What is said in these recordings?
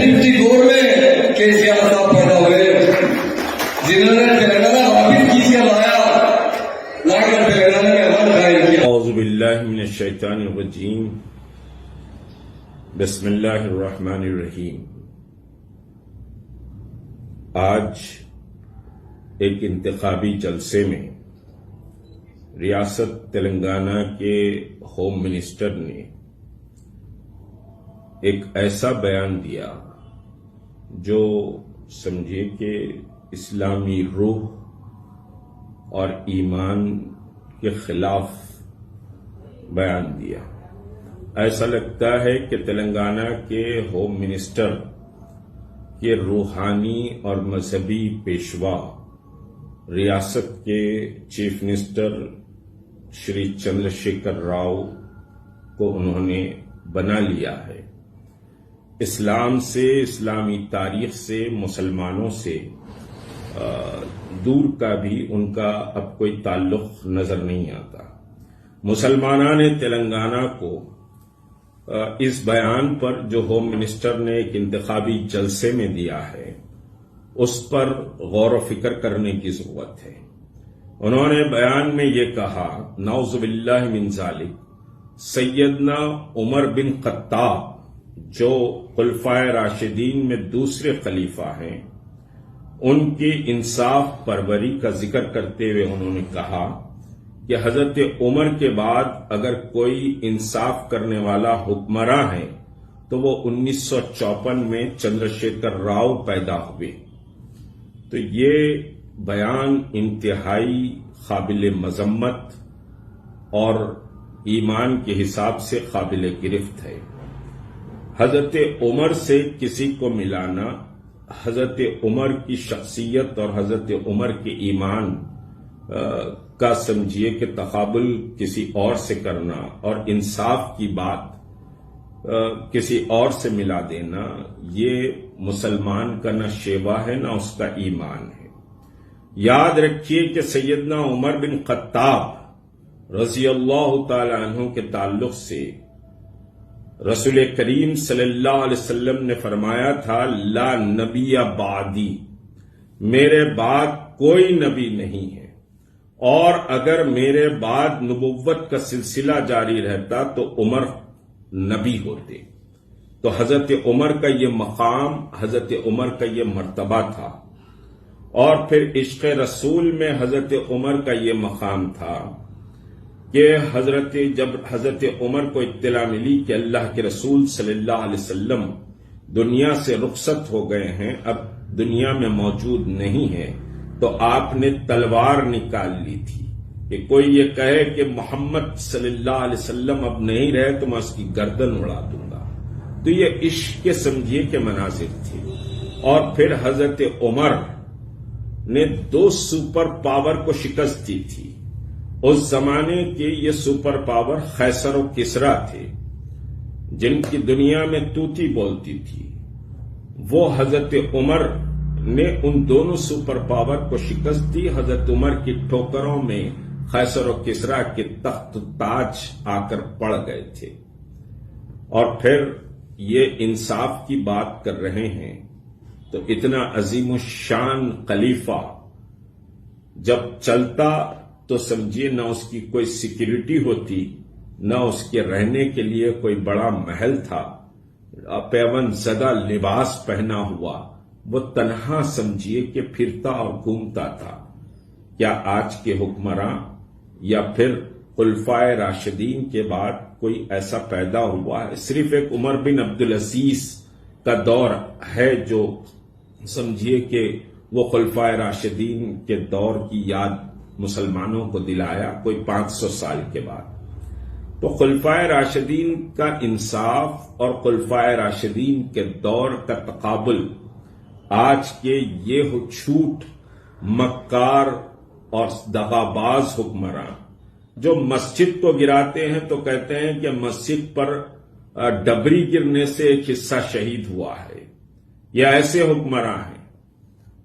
1954 میں KCR صاحب پیدا ہوئے، جنہوں نے تلنگانہ واپس کیا لا کر تلنگانہ میں امن قائم کیا۔ اعوذ باللہ من الشیطان الرجیم، بسم اللہ الرحمن الرحیم۔ آج ایک انتخابی جلسے میں ریاست تلنگانہ کے ہوم منسٹر نے ایک ایسا بیان دیا جو سمجھے کہ اسلامی روح اور ایمان کے خلاف بیان دیا۔ ایسا لگتا ہے کہ تلنگانہ کے ہوم منسٹر کے روحانی اور مذہبی پیشوا ریاست کے چیف منسٹر شری چندر شیکھر راؤ کو انہوں نے بنا لیا ہے۔ اسلام سے، اسلامی تاریخ سے، مسلمانوں سے دور کا بھی ان کا اب کوئی تعلق نظر نہیں آتا۔ مسلمانان تلنگانہ کو اس بیان پر جو ہوم منسٹر نے ایک انتخابی جلسے میں دیا ہے اس پر غور و فکر کرنے کی ضرورت ہے۔ انہوں نے بیان میں یہ کہا، نعوذ باللہ من ذالک، سیدنا عمر بن خطاب جو خلفائے راشدین میں دوسرے خلیفہ ہیں، ان کی انصاف پروری کا ذکر کرتے ہوئے انہوں نے کہا کہ حضرت عمر کے بعد اگر کوئی انصاف کرنے والا حکمراں ہے تو وہ 1954 میں چندر شیکھر راؤ پیدا ہوئے۔ تو یہ بیان انتہائی قابل مذمت اور ایمان کے حساب سے قابل گرفت ہے۔ حضرت عمر سے کسی کو ملانا، حضرت عمر کی شخصیت اور حضرت عمر کے ایمان کا سمجھیے کہ تقابل کسی اور سے کرنا اور انصاف کی بات کسی اور سے ملا دینا، یہ مسلمان کا نہ شیوا ہے نہ اس کا ایمان ہے۔ یاد رکھیے کہ سیدنا عمر بن خطاب رضی اللہ تعالی عنہ کے تعلق سے رسول کریم صلی اللہ علیہ وسلم نے فرمایا تھا، لا نبی بعدی، میرے بعد کوئی نبی نہیں ہے، اور اگر میرے بعد نبوت کا سلسلہ جاری رہتا تو عمر نبی ہوتے۔ تو حضرت عمر کا یہ مقام، حضرت عمر کا یہ مرتبہ تھا، اور پھر عشق رسول میں حضرت عمر کا یہ مقام تھا کہ جب حضرت عمر کو اطلاع ملی کہ اللہ کے رسول صلی اللہ علیہ وسلم دنیا سے رخصت ہو گئے ہیں، اب دنیا میں موجود نہیں ہے، تو آپ نے تلوار نکال لی تھی کہ کوئی یہ کہے کہ محمد صلی اللہ علیہ وسلم اب نہیں رہے تو میں اس کی گردن اڑا دوں گا۔ تو یہ عشق کے سمجھیے کہ مناظر تھے۔ اور پھر حضرت عمر نے 2 سپر پاور کو شکست دی تھی۔ اس زمانے کے یہ سپر پاور قیصر و کسریٰ تھے، جن کی دنیا میں طوطی بولتی تھی۔ وہ حضرت عمر نے ان دونوں سپر پاور کو شکست دی۔ حضرت عمر کی ٹھوکروں میں قیصر و کسریٰ کے تخت و تاج آ کر پڑ گئے تھے۔ اور پھر یہ انصاف کی بات کر رہے ہیں تو اتنا عظیم الشان خلیفہ جب چلتا تو سمجھیے نہ اس کی کوئی سیکیورٹی ہوتی، نہ اس کے رہنے کے لیے کوئی بڑا محل تھا، پیون زدہ لباس پہنا ہوا وہ تنہا سمجھیے کہ پھرتا اور گھومتا تھا۔ کیا آج کے حکمراں یا پھر خلفائے راشدین کے بعد کوئی ایسا پیدا ہوا ہے؟ صرف ایک عمر بن عبدالعزیز کا دور ہے جو سمجھیے کہ وہ خلفائے راشدین کے دور کی یاد مسلمانوں کو دلایا کوئی 500 سال کے بعد۔ تو خلفائے راشدین کا انصاف اور خلفائے راشدین کے دور کا تقابل آج کے یہ جھوٹ مکار اور دغاباز حکمراں جو مسجد کو گراتے ہیں تو کہتے ہیں کہ مسجد پر ڈبری گرنے سے ایک حصہ شہید ہوا ہے، یہ ایسے حکمراں ہیں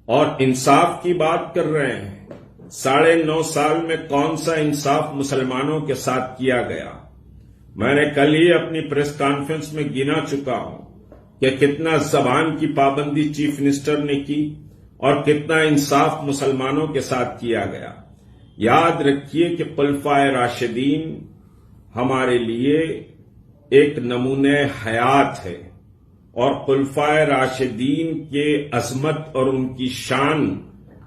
اور انصاف کی بات کر رہے ہیں۔ 9.5 سال میں کون سا انصاف مسلمانوں کے ساتھ کیا گیا؟ میں نے کل ہی اپنی پریس کانفرنس میں گنا چکا ہوں کہ کتنا زبان کی پابندی چیف منسٹر نے کی اور کتنا انصاف مسلمانوں کے ساتھ کیا گیا۔ یاد رکھیے کہ خلفائے راشدین ہمارے لیے ایک نمونہ حیات ہے، اور خلفائے راشدین کے عظمت اور ان کی شان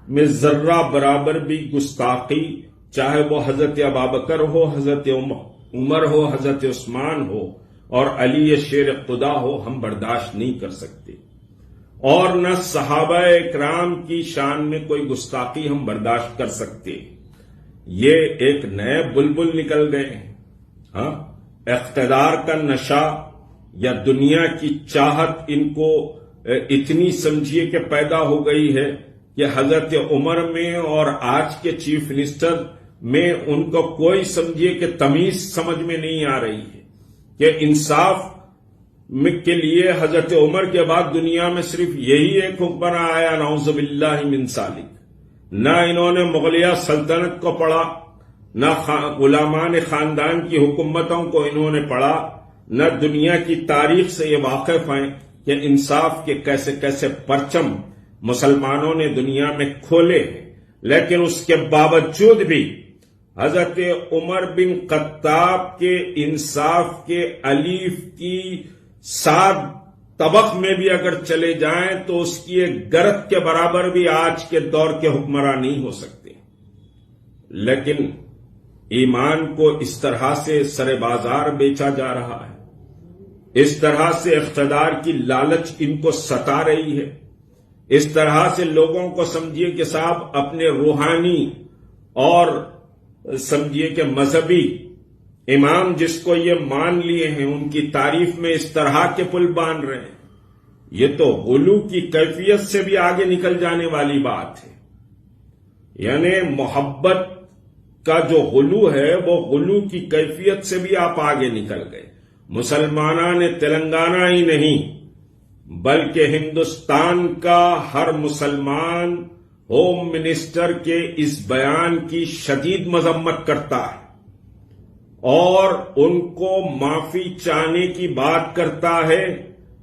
میں ذرہ برابر بھی گستاخی، چاہے وہ حضرت ابوبکر ہو، حضرت عمر ہو، حضرت عثمان ہو اور علی شیر خدا ہو، ہم برداشت نہیں کر سکتے، اور نہ صحابہ اکرام کی شان میں کوئی گستاخی ہم برداشت کر سکتے۔ یہ ایک نئے بلبل نکل گئے ہیں، ہاں، اقتدار کا نشہ یا دنیا کی چاہت ان کو اتنی سمجھیے کہ پیدا ہو گئی ہے کہ حضرت عمر میں اور آج کے چیف منسٹر میں ان کو کوئی سمجھیے کہ تمیز سمجھ میں نہیں آ رہی ہے کہ انصاف کے لیے حضرت عمر کے بعد دنیا میں صرف یہی ایک حکمراں آیا، نعوذ باللہ من ذالک۔ نہ انہوں نے مغلیہ سلطنت کو پڑھا، نہ غلامان خاندان کی حکومتوں کو انہوں نے پڑھا، نہ دنیا کی تاریخ سے یہ واقف ہیں کہ انصاف کے کیسے کیسے پرچم مسلمانوں نے دنیا میں کھولے ہیں۔ لیکن اس کے باوجود بھی حضرت عمر بن خطاب کے انصاف کے الف کی 7 طبق میں بھی اگر چلے جائیں تو اس کی ایک گرد کے برابر بھی آج کے دور کے حکمراں نہیں ہو سکتے۔ لیکن ایمان کو اس طرح سے سر بازار بیچا جا رہا ہے، اس طرح سے اقتدار کی لالچ ان کو ستا رہی ہے، اس طرح سے لوگوں کو سمجھیے کہ صاحب اپنے روحانی اور سمجھیے کہ مذہبی امام جس کو یہ مان لیے ہیں ان کی تعریف میں اس طرح کے پل باندھ رہے ہیں، یہ تو غلو کی کیفیت سے بھی آگے نکل جانے والی بات ہے۔ یعنی محبت کا جو غلو ہے وہ غلو کی کیفیت سے بھی آپ آگے نکل گئے۔ مسلمانان تلنگانہ ہی نہیں بلکہ ہندوستان کا ہر مسلمان ہوم منسٹر کے اس بیان کی شدید مذمت کرتا ہے اور ان کو معافی چاہنے کی بات کرتا ہے۔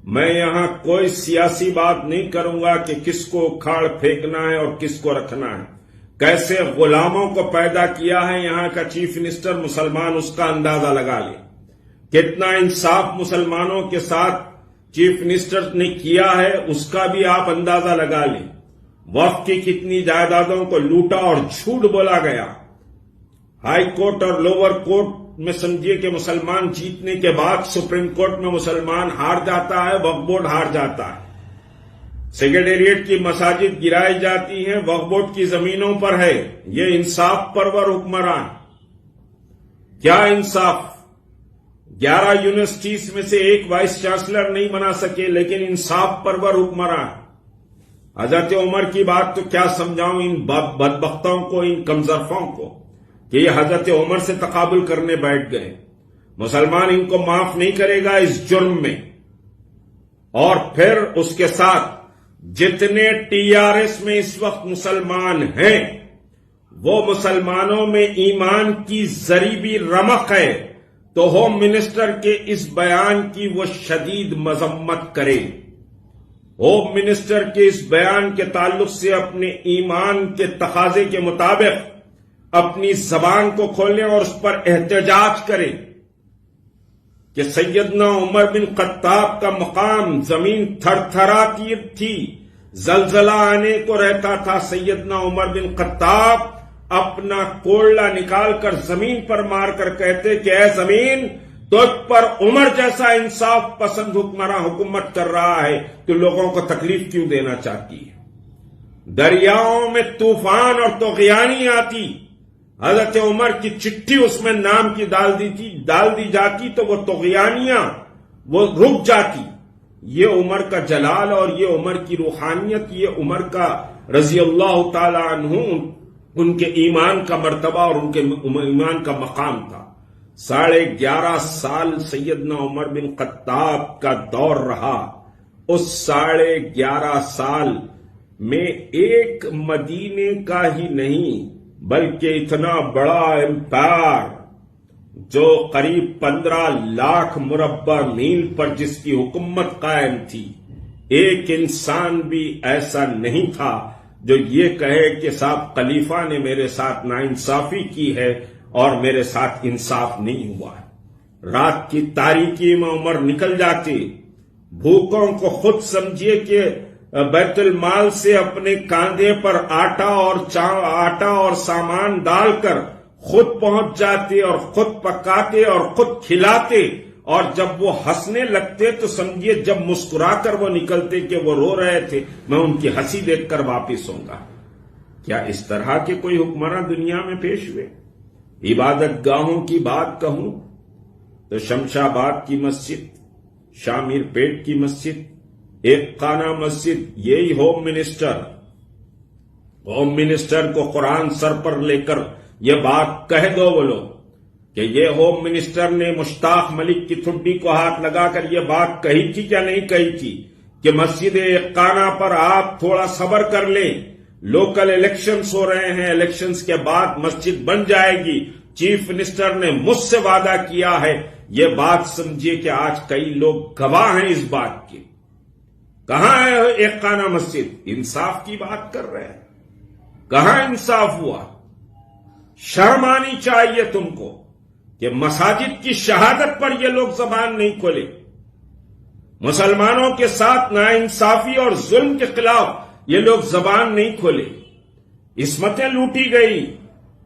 میں یہاں کوئی سیاسی بات نہیں کروں گا کہ کس کو اکھاڑ پھینکنا ہے اور کس کو رکھنا ہے، کیسے غلاموں کو پیدا کیا ہے یہاں کا چیف منسٹر، مسلمان اس کا اندازہ لگا لے۔ کتنا انصاف مسلمانوں کے ساتھ چیف منسٹر نے کیا ہے اس کا بھی آپ اندازہ لگا لیں۔ وقف کی کتنی جائیدادوں کو لوٹا اور جھوٹ بولا گیا۔ ہائی کورٹ اور لوور کورٹ میں سمجھیے کہ مسلمان جیتنے کے بعد سپریم کورٹ میں مسلمان ہار جاتا ہے، وقف بورڈ ہار جاتا ہے۔ سیکریٹریٹ کی مساجد گرائی جاتی ہیں، وقف بورڈ کی زمینوں پر ہے۔ یہ انصاف پرور حکمران، کیا انصاف؟ 11 یونیورسٹیز میں سے ایک وائس چانسلر نہیں بنا سکے، لیکن انصاف پرور حکمران۔ حضرت عمر کی بات تو کیا سمجھاؤں ان بدبختوں کو، ان کمزرفوں کو کہ یہ حضرت عمر سے تقابل کرنے بیٹھ گئے۔ مسلمان ان کو معاف نہیں کرے گا اس جرم میں۔ اور پھر اس کے ساتھ جتنے ٹی آر ایس میں اس وقت مسلمان ہیں وہ مسلمانوں میں ایمان کی ذری بھی رمق ہے تو ہوم منسٹر کے اس بیان کی وہ شدید مذمت کرے۔ ہوم منسٹر کے اس بیان کے تعلق سے اپنے ایمان کے تقاضے کے مطابق اپنی زبان کو کھولیں اور اس پر احتجاج کریں کہ سیدنا عمر بن خطاب کا مقام، زمین تھر تھراتی تھی، زلزلہ آنے کو رہتا تھا، سیدنا عمر بن خطاب اپنا کوڑلا نکال کر زمین پر مار کر کہتے کہ اے زمین، تجھ پر عمر جیسا انصاف پسند حکمراں حکومت کر رہا ہے، تو لوگوں کو تکلیف کیوں دینا چاہتی ہے؟ دریاؤں میں طوفان اور طغیانی آتی، حضرت عمر کی چٹھی اس میں نام کی ڈال دی جاتی تو وہ طغیانیاں وہ رک جاتی۔ یہ عمر کا جلال اور یہ عمر کی روحانیت، یہ عمر کا رضی اللہ تعالی عنہ ان کے ایمان کا مرتبہ اور ان کے ایمان کا مقام تھا۔ 11.5 سال سیدنا عمر بن خطاب کا دور رہا۔ اس 11.5 سال میں ایک مدینے کا ہی نہیں بلکہ اتنا بڑا امپائر جو قریب 15 لاکھ مربع میل پر جس کی حکومت قائم تھی، ایک انسان بھی ایسا نہیں تھا جو یہ کہے کہ صاحب خلیفہ نے میرے ساتھ ناانصافی کی ہے اور میرے ساتھ انصاف نہیں ہوا ہے۔ رات کی تاریکی میں عمر نکل جاتی، بھوکوں کو خود سمجھیے کہ بیت المال سے اپنے کاندھے پر آٹا اور سامان ڈال کر خود پہنچ جاتے اور خود پکاتے اور خود کھلاتے، اور جب وہ ہنسنے لگتے تو سمجھیے جب مسکرا کر وہ نکلتے کہ وہ رو رہے تھے، میں ان کی ہنسی دیکھ کر واپس ہوں گا۔ کیا اس طرح کے کوئی حکمراں دنیا میں پیش ہوئے؟ عبادت گاہوں کی بات کہوں تو شمشاباد کی مسجد، شامیر پیٹ کی مسجد، ایک خانہ مسجد، یہی ہوم منسٹر کو قرآن سر پر لے کر یہ بات کہہ دو وہ لوگ کہ یہ ہوم منسٹر نے مشتاق ملک کی ٹھڈی کو ہاتھ لگا کر یہ بات کہی تھی کیا نہیں کہی تھی کہ مسجد ایک خانہ پر آپ تھوڑا صبر کر لیں، لوکل الیکشنز ہو رہے ہیں، الیکشنز کے بعد مسجد بن جائے گی، چیف منسٹر نے مجھ سے وعدہ کیا ہے۔ یہ بات سمجھیے کہ آج کئی لوگ گواہ ہیں اس بات کے۔ کہاں ہے ایک خانہ مسجد؟ انصاف کی بات کر رہے ہیں، کہاں انصاف ہوا؟ شرم آنی چاہیے تم کو کہ مساجد کی شہادت پر یہ لوگ زبان نہیں کھولے، مسلمانوں کے ساتھ ناانصافی اور ظلم کے خلاف یہ لوگ زبان نہیں کھولے۔ عصمتیں لوٹی گئی۔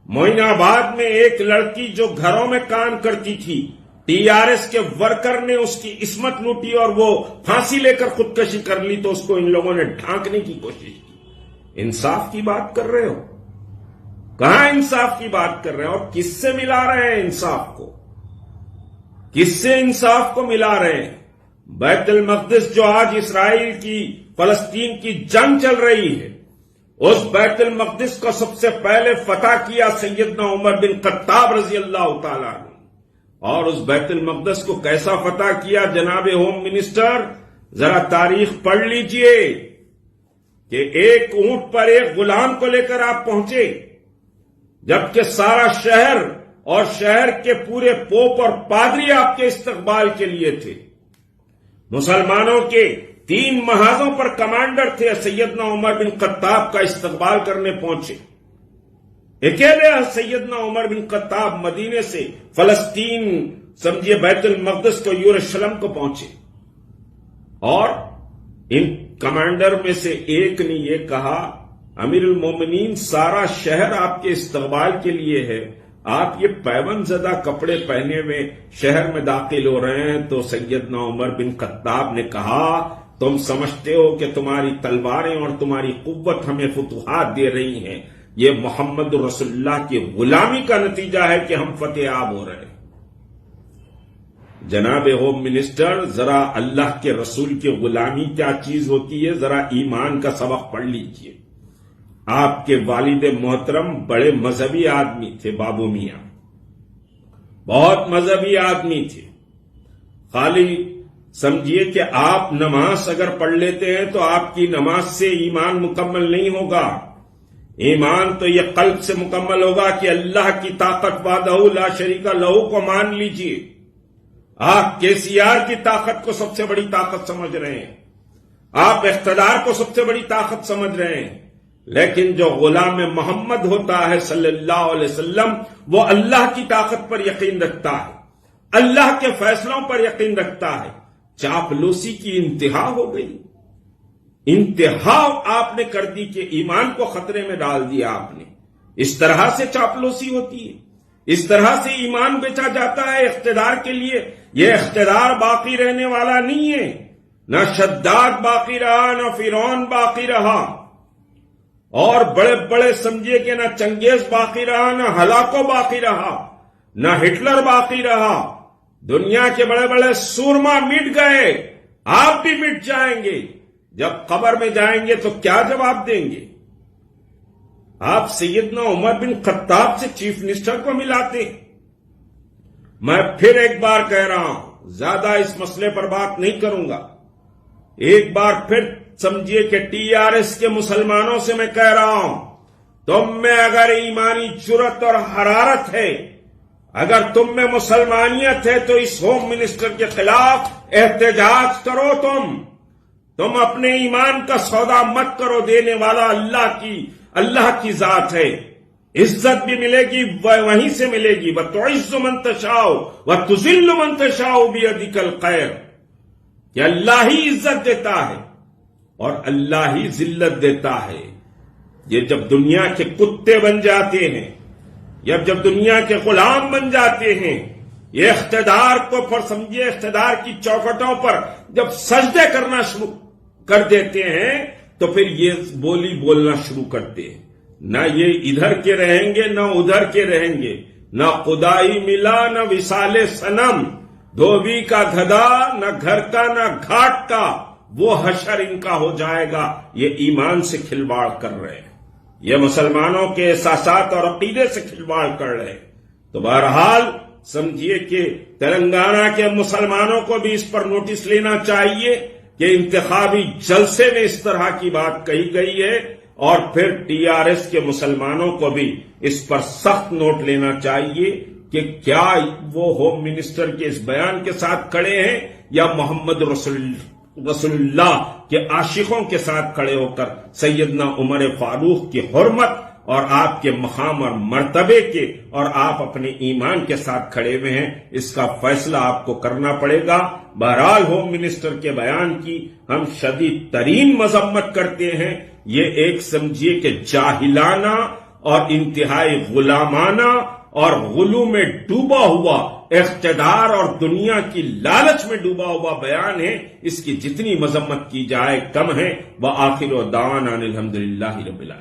معین آباد میں ایک لڑکی جو گھروں میں کام کرتی تھی، ٹی آر ایس کے ورکر نے اس کی عصمت لوٹی اور وہ پھانسی لے کر خودکشی کر لی تو اس کو ان لوگوں نے ڈھانکنے کی کوشش کی۔ انصاف کی بات کر رہے ہو؟ کہاں انصاف کی بات کر رہے ہیں؟ اور کس سے ملا رہے ہیں انصاف کو؟ کس سے انصاف کو ملا رہے ہیں؟ بیت المقدس جو آج اسرائیل کی فلسطین کی جنگ چل رہی ہے، اس بیت المقدس کو سب سے پہلے فتح کیا سیدنا عمر بن خطاب رضی اللہ تعالیٰ نے، اور اس بیت المقدس کو کیسا فتح کیا جناب ہوم منسٹر؟ ذرا تاریخ پڑھ لیجئے کہ ایک اونٹ پر ایک غلام کو لے کر آپ پہنچے، جبکہ سارا شہر اور شہر کے پورے پوپ اور پادری آپ کے استقبال کے لیے تھے۔ مسلمانوں کے 3 محاذوں پر کمانڈر تھے، سیدنا عمر بن خطاب کا استقبال کرنے پہنچے۔ اکیلے سیدنا عمر بن خطاب مدینے سے فلسطین سمجھیے بیت المقدس کو یروشلم کو پہنچے، اور ان کمانڈر میں سے ایک نے یہ کہا، امیر المومنین سارا شہر آپ کے استقبال کے لیے ہے، آپ یہ پیوند زدہ کپڑے پہنے ہوئے شہر میں داخل ہو رہے ہیں۔ تو سیدنا عمر بن خطاب نے کہا، تم سمجھتے ہو کہ تمہاری تلواریں اور تمہاری قوت ہمیں فتوحات دے رہی ہیں، یہ محمد رسول اللہ کی غلامی کا نتیجہ ہے کہ ہم فتح یاب ہو رہے ہیں۔ جناب ہوم منسٹر، ذرا اللہ کے رسول کی غلامی کیا چیز ہوتی ہے ذرا ایمان کا سبق پڑھ لیجئے۔ آپ کے والد محترم بڑے مذہبی آدمی تھے، بابو میاں بہت مذہبی آدمی تھے۔ خالی سمجھیے کہ آپ نماز اگر پڑھ لیتے ہیں تو آپ کی نماز سے ایمان مکمل نہیں ہوگا۔ ایمان تو یہ قلب سے مکمل ہوگا کہ اللہ کی طاقت وحدہ لا شریک لہ کو مان لیجئے۔ آپ KCR کی طاقت کو سب سے بڑی طاقت سمجھ رہے ہیں، آپ اقتدار کو سب سے بڑی طاقت سمجھ رہے ہیں، لیکن جو غلام محمد ہوتا ہے صلی اللہ علیہ وسلم، وہ اللہ کی طاقت پر یقین رکھتا ہے، اللہ کے فیصلوں پر یقین رکھتا ہے۔ چاپلوسی کی انتہا ہو گئی، انتہا آپ نے کر دی کہ ایمان کو خطرے میں ڈال دیا آپ نے۔ اس طرح سے چاپلوسی ہوتی ہے، اس طرح سے ایمان بیچا جاتا ہے اقتدار کے لیے۔ یہ اقتدار باقی رہنے والا نہیں ہے، نہ شداد باقی رہا، نہ فرعون باقی رہا، اور بڑے بڑے سمجھیے کہ نہ چنگیز باقی رہا، نہ ہلاکو باقی رہا، نہ ہٹلر باقی رہا۔ دنیا کے بڑے بڑے سورما مٹ گئے، آپ بھی مٹ جائیں گے۔ جب قبر میں جائیں گے تو کیا جواب دیں گے؟ آپ سیدنا عمر بن خطاب سے چیف منسٹر کو ملاتے۔ میں پھر ایک بار کہہ رہا ہوں، زیادہ اس مسئلے پر بات نہیں کروں گا، ایک بار پھر سمجھیے کہ TRS کے مسلمانوں سے میں کہہ رہا ہوں، تم میں اگر ایمانی جرت اور حرارت ہے، اگر تم میں مسلمانیت ہے تو اس ہوم منسٹر کے خلاف احتجاج کرو. تم اپنے ایمان کا سودا مت کرو. دینے والا اللہ کی ذات ہے. عزت بھی ملے گی وہیں سے ملے گی. وَتُعِزُّ مَن تَشَاءُ وَتُذِلُّ مَن تَشَاءُ بِيَدِكَ الْخَيْرُ. کہ اللہ ہی عزت دیتا ہے اور اللہ ہی ذلت دیتا ہے. یہ جب دنیا کے کتے بن جاتے ہیں، جب دنیا کے غلام بن جاتے ہیں، یہ اقتدار کو پھر سمجھیے اقتدار کی چوکھٹوں پر جب سجدے کرنا شروع کر دیتے ہیں تو پھر یہ بولی بولنا شروع کرتے ہیں. نہ یہ ادھر کے رہیں گے نہ ادھر کے رہیں گے. نہ خدائی ملا نہ وصال صنم. دھوبی کا گدھا نہ گھر کا نہ گھاٹ کا، وہ حشر ان کا ہو جائے گا. یہ ایمان سے کھلواڑ کر رہے ہیں. یہ مسلمانوں کے احساسات اور عقیدے سے کھلواڑ کر رہے ہیں. تو بہرحال سمجھیے کہ تلنگانہ کے مسلمانوں کو بھی اس پر نوٹس لینا چاہیے کہ انتخابی جلسے میں اس طرح کی بات کہی گئی ہے، اور پھر TRS کے مسلمانوں کو بھی اس پر سخت نوٹ لینا چاہیے کہ کیا وہ ہوم منسٹر کے اس بیان کے ساتھ کھڑے ہیں یا محمد رسول اللہ کے عاشقوں کے ساتھ کھڑے ہو کر سیدنا عمر فاروق کی حرمت اور آپ کے مقام اور مرتبے کے اور آپ اپنے ایمان کے ساتھ کھڑے ہوئے ہیں. اس کا فیصلہ آپ کو کرنا پڑے گا. بہرحال ہوم منسٹر کے بیان کی ہم شدید ترین مذمت کرتے ہیں. یہ ایک سمجھیے کہ جاہلانہ اور انتہائی غلامانہ اور غلو میں ڈوبا ہوا اقتدار اور دنیا کی لالچ میں ڈوبا ہوا بیان ہے. اس کی جتنی مذمت کی جائے کم ہے. وآخر دعوانا الحمدللہ رب العالمین.